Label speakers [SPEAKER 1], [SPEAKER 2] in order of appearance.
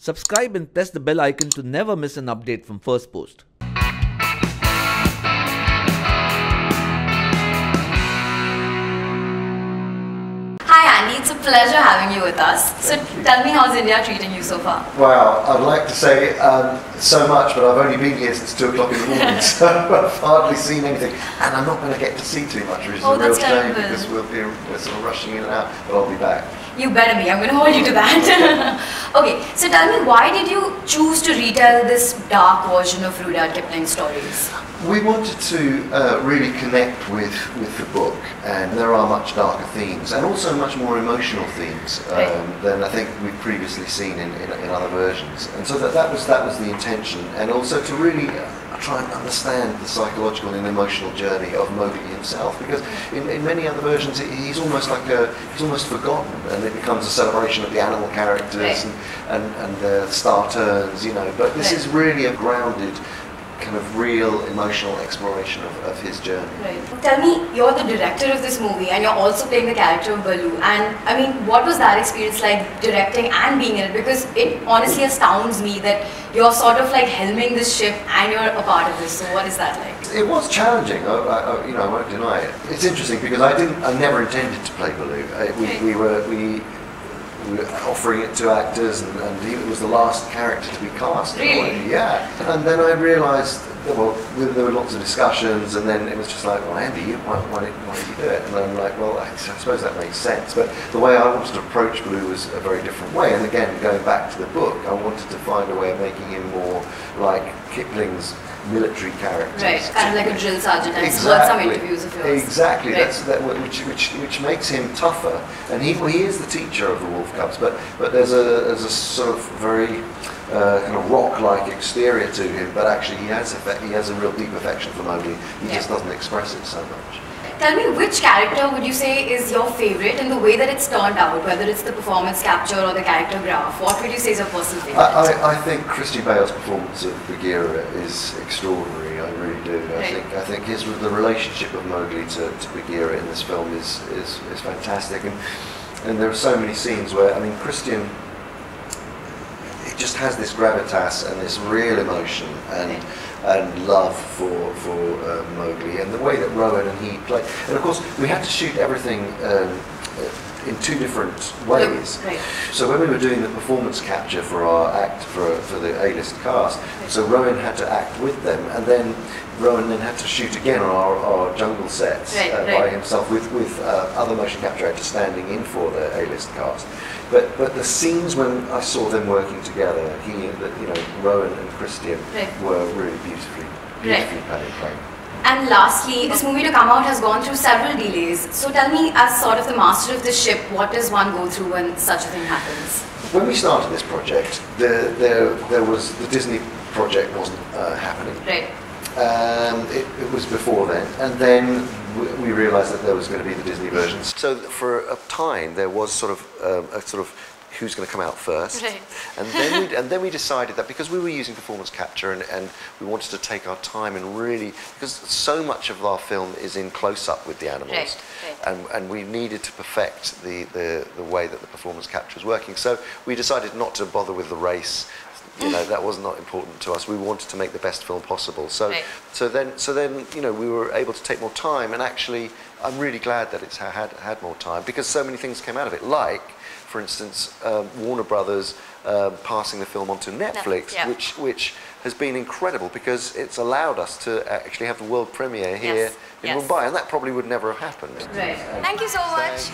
[SPEAKER 1] Subscribe and press the bell icon to never miss an update from Firstpost.
[SPEAKER 2] Andy, it's a pleasure having you with us. So tell me, how's India treating you so far?
[SPEAKER 3] Well, I'd like to say so much, but I've only been here since 2 o'clock in the morning, so I've hardly seen anything. And I'm not going to get to see too much, which is a real shame because we're sort of rushing in and out, but I'll be back.
[SPEAKER 2] You better be. I'm going to hold you to that. Okay, so tell me, why did you choose to retell this dark version of Rudyard Kipling's stories?
[SPEAKER 3] We wanted to really connect with the book, and there are much darker themes and also much more emotional themes than I think we've previously seen in other versions. And so that was the intention, and also to really try and understand the psychological and emotional journey of Mowgli himself, because in many other versions he's almost forgotten, and it becomes a celebration of the animal characters and the star turns, you know. But this is really a grounded, kind of real emotional exploration of his journey.
[SPEAKER 2] Right. Tell me, you're the director of this movie and you're also playing the character of Baloo, and I mean, what was that experience like, directing and being in it? Because it honestly astounds me that you're sort of like helming this ship and you're a part of this. So what is that like?
[SPEAKER 3] It was challenging, I won't deny it. It's interesting because I never intended to play Baloo. We were offering it to actors, and he was the last character to be cast.
[SPEAKER 2] Really?
[SPEAKER 3] Yeah. And then I realised, well, there were lots of discussions, and then it was just like, well, Andy, why don't you do it? And I'm like, well, I suppose that makes sense. But the way I wanted to approach Baloo was a very different way. And again, going back to the book, I wanted to find a way of making him more like Kipling's military characters.
[SPEAKER 2] Right, kind of like a drill sergeant. I've heard some interviews of yours.
[SPEAKER 3] Exactly,
[SPEAKER 2] right.
[SPEAKER 3] which makes him tougher, and he is the teacher of the wolf cubs, but there's a sort of very kind of rock-like exterior to him, but actually he has a real deep affection for Mowgli. He just doesn't express it so much.
[SPEAKER 2] Tell me, which character would you say is your favorite in the way that it's turned out, whether it's the performance capture or the character graph? What would you say is your personal favorite?
[SPEAKER 3] I think Christian Bale's performance of Bagheera is extraordinary. I really do. I think the relationship of Mowgli to Bagheera in this film is fantastic, and there are so many scenes where, I mean, Christian, it just has this gravitas and this real emotion and love for Mowgli, and the way that Rowan and he play. And of course, we had to shoot everything in two different ways. Right. So when we were doing the performance capture for our act for the A-list cast, so Rowan had to act with them, and then Rowan then had to shoot again on our jungle sets by himself with other motion capture actors standing in for the A-list cast. But the scenes when I saw them working together, Rowan and Christian were really beautifully played.
[SPEAKER 2] And lastly, this movie to come out has gone through several delays. So tell me, as sort of the master of this ship, what does one go through when such a thing happens?
[SPEAKER 3] When we started this project, there was the Disney project wasn't happening. Right. It was before then, and then we realised that there was going to be the Disney version. So for a time there was sort of who's going to come out first, and then we decided that because we were using performance capture and we wanted to take our time and really, because so much of our film is in close-up with the animals, and we needed to perfect the way that the performance capture was working. So we decided not to bother with the race. That was not important to us. We wanted to make the best film possible. So then we were able to take more time, and actually I'm really glad that it's had more time, because so many things came out of it, like, for instance, Warner Brothers passing the film onto Netflix, which has been incredible, because it's allowed us to actually have the world premiere here in Mumbai, and that probably would never have happened.
[SPEAKER 2] Right. Thank you so much.